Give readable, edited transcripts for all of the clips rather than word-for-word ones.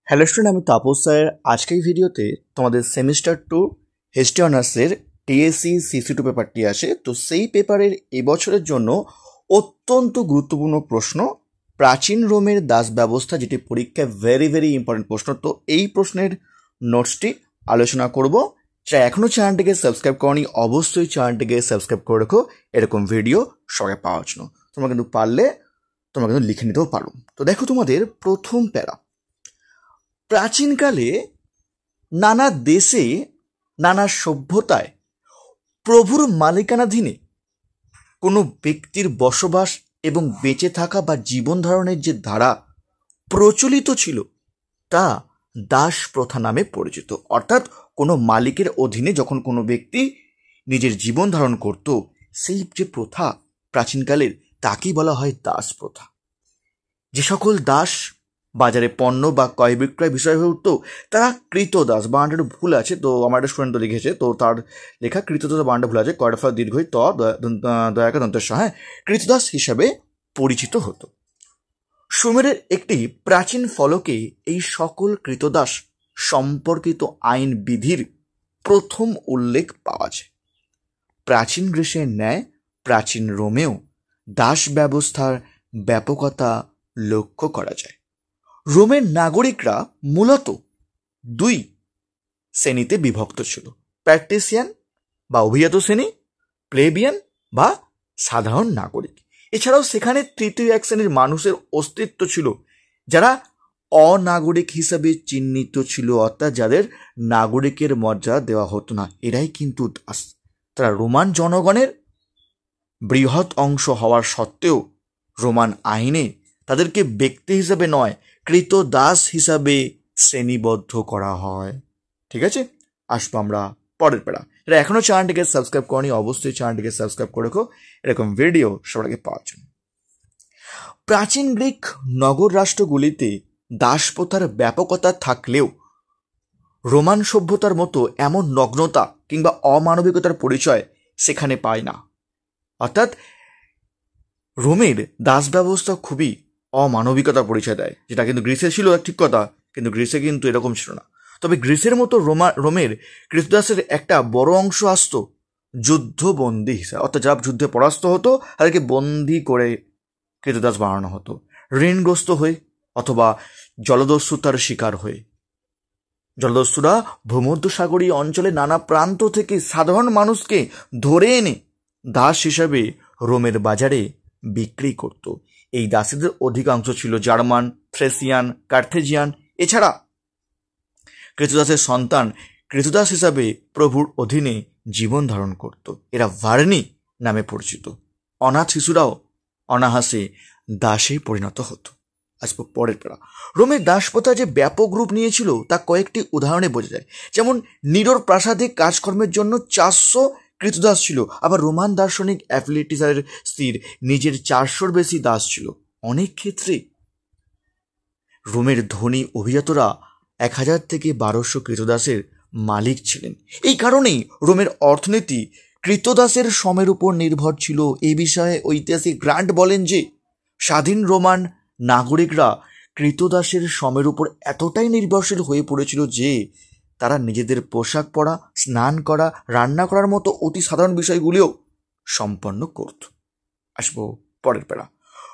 Hello student, আমি Tapas sir. আজকের ভিডিওতে তোমাদের সেমিস্টার 2 হিস্ট্রি অনার্সের টিএসসি সিসি2 পেপারটি আসে। তো সেই পেপারের এবছরের জন্য অত্যন্ত গুরুত্বপূর্ণ প্রশ্ন প্রাচীন রোমের দাস ব্যবস্থা, যেটি পরীক্ষায় ভেরি ইম্পর্টেন্ট প্রশ্ন। তো এই প্রশ্নের নোটসটি আলোচনা করব। যারা এখনও চ্যানেলটিকে সাবস্ক্রাইব করনি, অবশ্যই চ্যানেলটিকে সাবস্ক্রাইব করে রেখো এরকম ভিডিও সবাই পাওয়ার জন্য। তোমরা কিন্তু পারলে তোমরা কিন্তু লিখে নিতেও পারো। তো দেখো তোমাদের প্রথম প্যারা, প্রাচীনকালে নানা দেশে নানা সভ্যতায় প্রভুর মালিকানাধীনে কোনো ব্যক্তির বসবাস এবং বেঁচে থাকা বা জীবন ধারণের যে ধারা প্রচলিত ছিল তা দাস প্রথা নামে পরিচিত। অর্থাৎ কোনো মালিকের অধীনে যখন কোনো ব্যক্তি নিজের জীবন ধারণ করত, সেই যে প্রথা প্রাচীনকালের, তাকেই বলা হয় দাস প্রথা। যে সকল দাস বাজারে পণ্য বা ক্রয় বিক্রয় বিষয় হয়ে উঠতো, তারা কৃতদাস। বানানটা একটু ভুল আছে, তো আমার একটা স্টুডেন্ট লিখেছে, তো তার লেখা কৃতদাস বানানটা ভুল আছে, কয়টা ফল দীর্ঘই ত দয়াকা দন্তের সহায় কৃতদাস হিসাবে পরিচিত হতো। সুমেরের একটি প্রাচীন ফলকে এই সকল কৃতদাস সম্পর্কিত আইন বিধির প্রথম উল্লেখ পাওয়া যায়। প্রাচীন গ্রীসের ন্যায় প্রাচীন রোমেও দাস ব্যবস্থার ব্যাপকতা লক্ষ্য করা যায়। রোমের নাগরিকরা মূলত দুই শ্রেণীতে বিভক্ত ছিল: প্যাট্রিসিয়ান বা অভিজাত শ্রেণী, প্লেবিয়ান বা সাধারণ নাগরিক। এছাড়াও সেখানে তৃতীয় এক শ্রেণীর মানুষের অস্তিত্ব ছিল, যারা অনাগরিক হিসাবে চিহ্নিত ছিল, অর্থাৎ যাদের নাগরিকের মর্যাদা দেওয়া হতো না। এরাই কিন্তু দাস। তারা রোমান জনগণের বৃহৎ অংশ হওয়ার সত্ত্বেও রোমান আইনে তাদেরকে ব্যক্তি হিসাবে নয়, কৃতদাস হিসাবে শ্রেণীবদ্ধ করা হয়। ঠিক আছে, আসবো আমরা পরের পেড়া। এটা এখনো চ্যানেলটিকে সাবস্ক্রাইব করনি, অবশ্যই চ্যানেলটিকে সাবস্ক্রাইব করে রেখো এরকম ভিডিও সবাইকে পাওয়ার জন্য। প্রাচীন গ্রিক নগর রাষ্ট্রগুলিতে দাস প্রথার ব্যাপকতা থাকলেও রোমান সভ্যতার মতো এমন নগ্নতা কিংবা অমানবিকতার পরিচয় সেখানে পায় না। অর্থাৎ রোমের দাস ব্যবস্থা খুবই অমানবিকতার পরিচয় দেয়, যেটা কিন্তু গ্রিসে ছিল ঠিক কথা, কিন্তু গ্রিসে কিন্তু এরকম ছিল না। তবে গ্রিসের মতো রোমের কৃতদাসের একটা বড় অংশ আসতো যুদ্ধবন্দী হিসাবে, অর্থাৎ যারা যুদ্ধে পরাস্ত হতো তাদেরকে বন্দি করে কৃতদাস বানানো হতো, ঋণগ্রস্ত হয়ে অথবা জলদস্যুতার শিকার হয়ে। জলদস্যুরা ভূমধ্যসাগরীয় অঞ্চলে নানা প্রান্ত থেকে সাধারণ মানুষকে ধরে এনে দাস হিসাবে রোমের বাজারে বিক্রি করত। এই দাসীদের অধিকাংশ ছিল জার্মান, থ্রেসিয়ান, কার্থেজিয়ান। এছাড়া কৃতদাসের সন্তান কৃতদাস হিসাবে প্রভুর অধীনে জীবন ধারণ করত। এরা ভার্নি নামে পরিচিত। অনাথ শিশুরাও অনাহাসে দাসে পরিণত হতো। আসবো পরের পেড়া। রোমের দাসপ্রথা যে ব্যাপক রূপ নিয়েছিল তা কয়েকটি উদাহরণে বোঝা যায়। যেমন নিরোর প্রাসাদে কাজকর্মের জন্য 400 কৃতদাস ছিল। আবার রোমান দার্শনিক অ্যাফিলিটিসের স্ত্রীর নিজের 400-র বেশি দাস ছিল। অনেক ক্ষেত্রে রোমের ধনী অভিজাতরা 1000 থেকে 1200 কৃতদাসের মালিক ছিলেন। এই কারণেই রোমের অর্থনীতি কৃতদাসের শ্রমের উপর নির্ভর ছিল। এই বিষয়ে ঐতিহাসিক গ্রান্ট বলেন যে স্বাধীন রোমান নাগরিকরা কৃতদাসের শ্রমের উপর এতটাই নির্ভরশীল হয়ে পড়েছিল যে তারা নিজেদের পোশাক পরা, স্নান করা, রান্না করার মতো অতি সাধারণ বিষয়গুলিও সম্পন্ন করত। আসবো পরের পেড়া।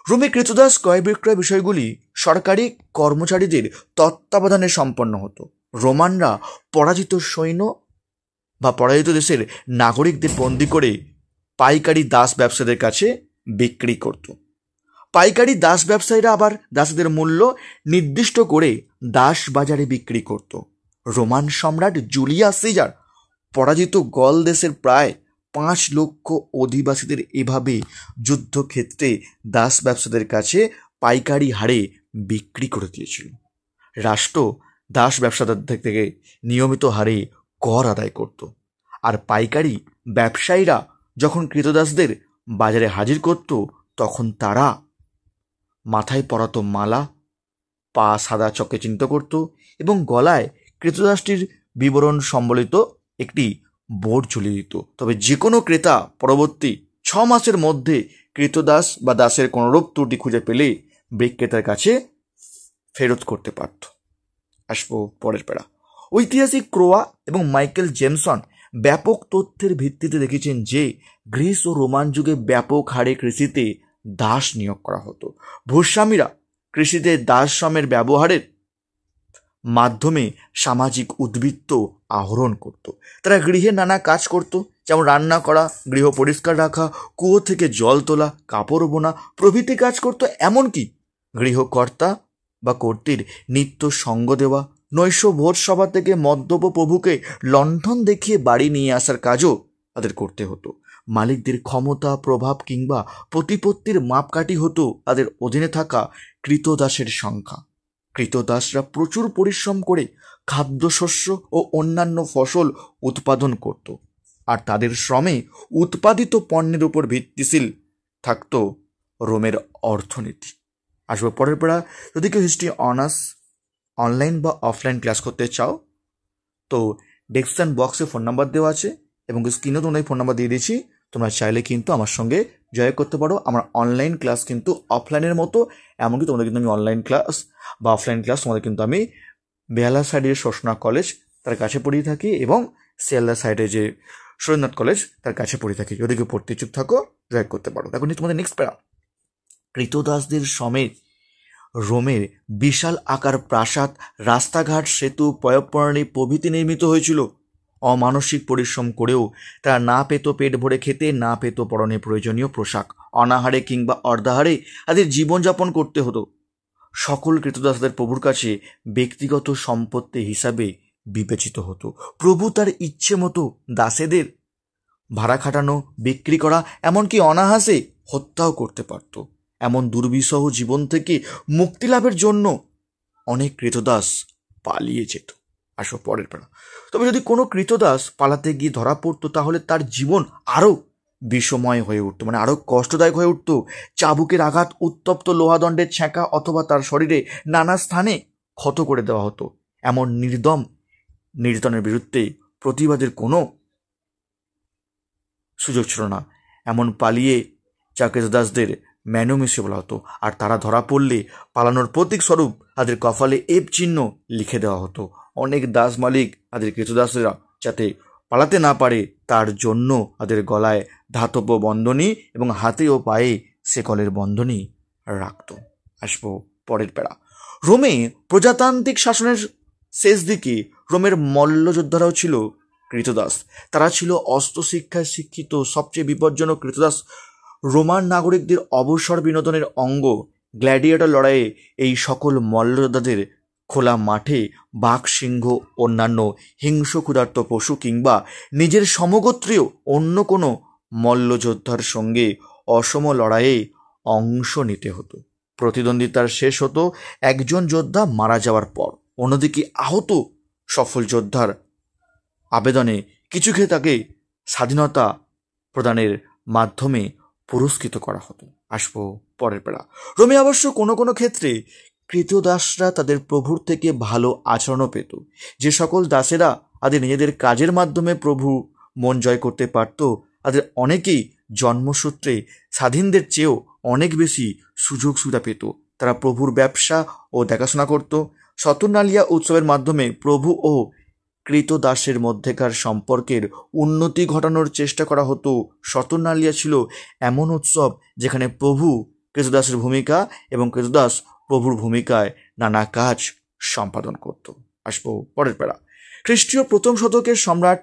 রোমে কৃতদাস ক্রয় বিক্রয় বিষয়গুলি সরকারি কর্মচারীদের তত্ত্বাবধানে সম্পন্ন হতো। রোমানরা পরাজিত সৈন্য বা পরাজিত দেশের নাগরিকদের বন্দি করে পাইকারি দাস ব্যবসায়ীদের কাছে বিক্রি করত। পাইকারি দাস ব্যবসায়ীরা আবার দাসদের মূল্য নির্দিষ্ট করে দাস বাজারে বিক্রি করত। রোমান সম্রাট জুলিয়াস সিজার পরাজিত গল দেশের প্রায় 5 লক্ষ অধিবাসীদের এভাবে যুদ্ধক্ষেত্রে দাস ব্যবসায়ীদের কাছে পাইকারি হারে বিক্রি করে দিয়েছিল। রাষ্ট্র দাস ব্যবসাদারদের থেকে নিয়মিত হারে কর আদায় করত, আর পাইকারি ব্যবসায়ীরা যখন কৃতদাসদের বাজারে হাজির করত তখন তারা মাথায় পরাতো মালা, পা সাদা চকে চিহ্নিত করত এবং গলায় কৃতদাসটির বিবরণ সম্বলিত একটি বোর্ড ঝুলিয়ে দিত। তবে যে কোনো ক্রেতা পরবর্তী 6 মাসের মধ্যে কৃতদাস বা দাসের কোনোরূপ ত্রুটি খুঁজে পেলে বিক্রেতার কাছে ফেরত করতে পারত। আসবো পরের প্যারা। ঐতিহাসিক ক্রোয়া এবং মাইকেল জেমসন ব্যাপক তথ্যের ভিত্তিতে দেখেছেন যে গ্রিস ও রোমান যুগে ব্যাপক হারে কৃষিতে দাস নিয়োগ করা হতো। ভূস্বামীরা কৃষিতে দাস শ্রমের ব্যবহারের মাধ্যমে সামাজিক উদ্বৃত্ত আহরণ করত। তারা গৃহে নানা কাজ করত, যেমন রান্না করা, গৃহ পরিষ্কার রাখা, কুয়ো থেকে জল তোলা, কাপড় বোনা প্রভৃতি কাজ করত। এমনকি গৃহকর্তা বা কর্ত্রীর নিত্য সঙ্গ দেওয়া, নৈশ ভোজ সভা থেকে মদ্যপ প্রভুকে লণ্ঠন দেখিয়ে বাড়ি নিয়ে আসার কাজও তাদের করতে হতো। মালিকদের ক্ষমতা, প্রভাব কিংবা প্রতিপত্তির মাপকাঠি হতো তাদের অধীনে থাকা কৃতদাসের সংখ্যা। কৃতদাসরা প্রচুর পরিশ্রম করে খাদ্যশস্য ও অন্যান্য ফসল উৎপাদন করত, আর তাদের শ্রমে উৎপাদিত পণ্যের উপর ভিত্তিশীল থাকত রোমের অর্থনীতি। আসবো পরের পড়া। যদি কেউ হিস্ট্রি অনার্স অনলাইন বা অফলাইন ক্লাস করতে চাও তো ডেসক্রিপশন বক্সে ফোন নাম্বার দেওয়া আছে এবং স্ক্রিনেও তোমরা ফোন নাম্বার দিয়ে দিয়েছি। তোমরা চাইলে কিন্তু আমার সঙ্গে জয়েন করতে পারো। আমার অনলাইন ক্লাস কিন্তু অফলাইনের মতো, এমনকি তোমাদের কিন্তু আমি অনলাইন ক্লাস বা অফলাইন ক্লাস তোমাদের কিন্তু আমি বেহালা সাইডের শোষণা কলেজ তার কাছে পড়িয়ে থাকি এবং শিয়ালদা সাইডে যে সুরেন্দ্রনাথ কলেজ তার কাছে পড়িয়ে থাকি। যদি কেউ পড়তে ইচ্ছুক থাকো জয়েন করতে পারো। এখন তোমাদের নেক্সট প্যারা। কৃতদাসদের সমেত রোমের বিশাল আকার প্রাসাদ, রাস্তাঘাট, সেতু, পয়ঃপ্রাণী প্রভৃতি নির্মিত হয়েছিল। অমানসিক পরিশ্রম করেও তারা না পেত পেট ভরে খেতে, না পেত পরনে প্রয়োজনীয় পোশাক। অনাহারে কিংবা অর্ধাহারে তাদের জীবনযাপন করতে হতো। সকল কৃতদাসদের প্রভুর কাছে ব্যক্তিগত সম্পত্তি হিসাবে বিবেচিত হতো। প্রভু তার ইচ্ছে মতো দাসেদের ভাড়া খাটানো, বিক্রি করা, এমনকি অনাহাসে হত্যাও করতে পারত। এমন দুর্বিষহ জীবন থেকে মুক্তি লাভের জন্য অনেক কৃতদাস পালিয়ে যেত। আসো পরের প্যারা। তবে যদি কোনো কৃতদাস পালাতে গিয়ে ধরা পড়তো তাহলে তার জীবন আরও বিষময় হয়ে উঠত, মানে আরও কষ্টদায়ক হয়ে উঠত। চাবুকের আঘাত, উত্তপ্ত লোহাদণ্ডের ছ্যাঁকা অথবা তার শরীরে নানা স্থানে ক্ষত করে দেওয়া হতো। এমন নির্দম নির্যাতনের বিরুদ্ধে প্রতিবাদের কোনো সুযোগ ছিল না। এমন পালিয়ে যা কৃতদাসদের ম্যানোমিসি বলা হতো, আর তারা ধরা পড়লে পালানোর প্রতীক স্বরূপ তাদের কপালে এপ চিহ্ন লিখে দেওয়া হতো। অনেক দাস মালিক তাদের কৃতদাসরা যাতে পালাতে না পারে তার জন্য তাদের গলায় ধাতব বন্ধনী এবং হাতে ও পায়ে শেকলের বন্ধনী রাখত। আসবো পরের প্যারা। রোমে প্রজাতান্ত্রিক শাসনের শেষ দিকে রোমের মল্লযোদ্ধারাও ছিল কৃতদাস। তারা ছিল অস্ত্র শিক্ষায় শিক্ষিত। সবচেয়ে বিপজ্জনক কৃতদাস রোমান নাগরিকদের অবসর বিনোদনের অঙ্গ। গ্ল্যাডিয়েটর লড়াইয়ে এই সকল মল্লযোদ্ধাদের খোলা মাঠে বাঘ, সিংহ, অন্যান্য হিংস্র ক্ষুধার্ত পশু কিংবা নিজের সমগোত্রীয় অন্য কোনো মল্লযোদ্ধার সঙ্গে অসম লড়াইয়ে অংশ নিতে হতো। প্রতিদ্বন্দ্বিতার শেষ হতো একজন যোদ্ধা মারা যাওয়ার পর। অন্যদিকে আহত সফল যোদ্ধার আবেদনে কিছু ক্ষেত্রে তাকে স্বাধীনতা প্রদানের মাধ্যমে পুরস্কৃত করা হতো। আসবো পরের প্যারা। রোমে অবশ্য কোনো কোনো ক্ষেত্রে কৃতদাসরা তাদের প্রভুর থেকে ভালো আচরণও পেত। যে সকল দাসেরা তাদের নিজেদের কাজের মাধ্যমে প্রভু মন জয় করতে পারত তাদের অনেকেই জন্মসূত্রে স্বাধীনদের চেয়েও অনেক বেশি সুযোগ সুবিধা পেত। তারা প্রভুর ব্যবসা ও দেখাশোনা করত। সতুর্নালিয়া উৎসবের মাধ্যমে প্রভু ও কৃতদাসের মধ্যেকার সম্পর্কের উন্নতি ঘটানোর চেষ্টা করা হতো। সতুর্নালিয়া ছিল এমন উৎসব যেখানে প্রভু কৃতদাসের ভূমিকা এবং কৃতদাস প্রভুর ভূমিকায় নানা কাজ সম্পাদন করত। আসবো পরের প্যারা। খ্রিস্টীয় প্রথম শতকের সম্রাট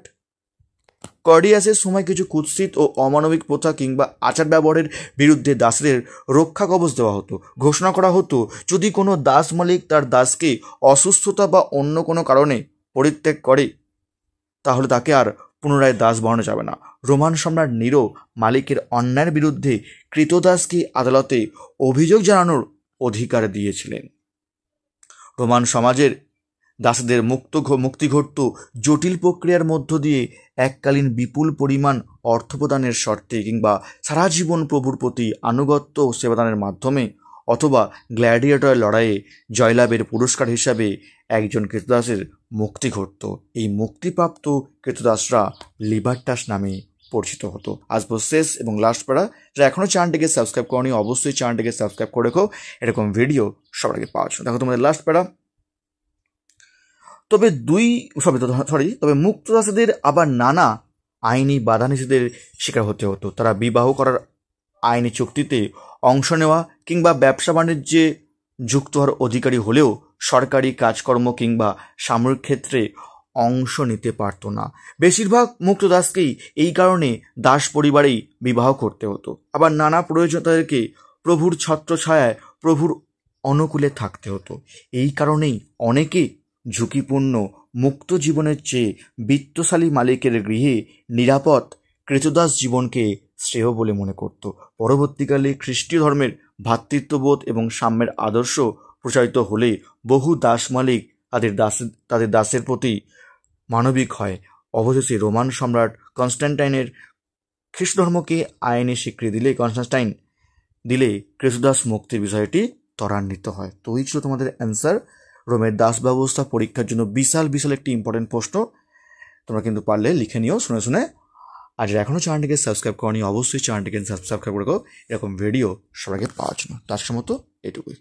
কর্ডিয়াসের সময় কিছু কুৎসিত ও অমানবিক প্রথা কিংবা আচার ব্যবহারের বিরুদ্ধে দাসদের রক্ষা কবচ দেওয়া হতো। ঘোষণা করা হতো যদি কোনো দাস মালিক তার দাসকে অসুস্থতা বা অন্য কোনো কারণে পরিত্যাগ করে তাহলে তাকে আর পুনরায় দাস বানানো যাবে না। রোমান সম্রাট নিরো মালিকের অন্যায়ের বিরুদ্ধে কৃতদাসকে আদালতে অভিযোগ জানানোর অধিকার দিয়েছিলেন। রোমান সমাজের দাসদের মুক্তি ঘটত জটিল প্রক্রিয়ার মধ্য দিয়ে, এককালীন বিপুল পরিমাণ অর্থ প্রদানের শর্তে কিংবা সারা জীবন প্রভুর প্রতি আনুগত্য ও সেবাদানের মাধ্যমে, অথবা গ্ল্যাডিয়েটর লড়াইয়ে জয়লাভের পুরস্কার হিসাবে একজন কৃতদাসের মুক্তি ঘটত। এই মুক্তিপ্রাপ্ত কৃতদাসরা লিবার্টাস নামে পরিচিত হতো। আসবো শেষ এবং লাস্ট প্যারা। যারা এখনও চ্যানেলটিকে সাবস্ক্রাইব করনি অবশ্যই চ্যানেলটিকে সাবস্ক্রাইব করে রেখো এরকম ভিডিও সবার আগে পাওয়ার জন্য। দেখো তোমাদের লাস্ট প্যারা। তবে তবে মুক্তদাসদের আবার নানা আইনি বাধা নিষেধের শিকার হতে হতো। তারা বিবাহ করার আইনি চুক্তিতে অংশ নেওয়া কিংবা ব্যবসা বাণিজ্যে যুক্ত হওয়ার অধিকারী হলেও সরকারি কাজকর্ম কিংবা সামরিক ক্ষেত্রে অংশ নিতে পারত না। বেশিরভাগ মুক্তদাসকেই এই কারণে দাস পরিবারেই বিবাহ করতে হতো। আবার নানা প্রয়োজন তাদেরকে প্রভুর ছত্রছায়ায় প্রভুর অনুকূলে থাকতে হতো। এই কারণেই অনেকে ঝুঁকিপূর্ণ মুক্ত জীবনের চেয়ে বিত্তশালী মালিকের গৃহে নিরাপদ ক্রেতদাস জীবনকে শ্রেয় বলে মনে করত। পরবর্তীকালে খ্রিস্টীয় ধর্মের ভ্রাতৃত্ববোধ এবং সাম্যের আদর্শ প্রচারিত হলে বহু দাস মালিক তাদের দাসের প্রতি মানবিক হয়। অবশেষে রোমান সম্রাট কনস্ট্যান্টাইনের খ্রিস্ট ধর্মকে আইনি স্বীকৃতি দিলে ক্রেতদাস মুক্তির বিষয়টি ত্বরান্বিত হয়। তো এই ছিল তোমাদের অ্যান্সার। রোমের দাস ব্যবস্থা পরীক্ষার জন্য বিশাল একটি ইম্পর্টেন্ট প্রশ্ন। তোমরা কিন্তু পারলে লিখে নিও শুনে। আর এখনও চ্যানেলটিকে সাবস্ক্রাইব করনি, অবশ্যই চ্যানেলটিকে সাবস্ক্রাইব করে রাখো এরকম ভিডিও সবাইকে পাওয়ার জন্য। তার মতো এটুকুই।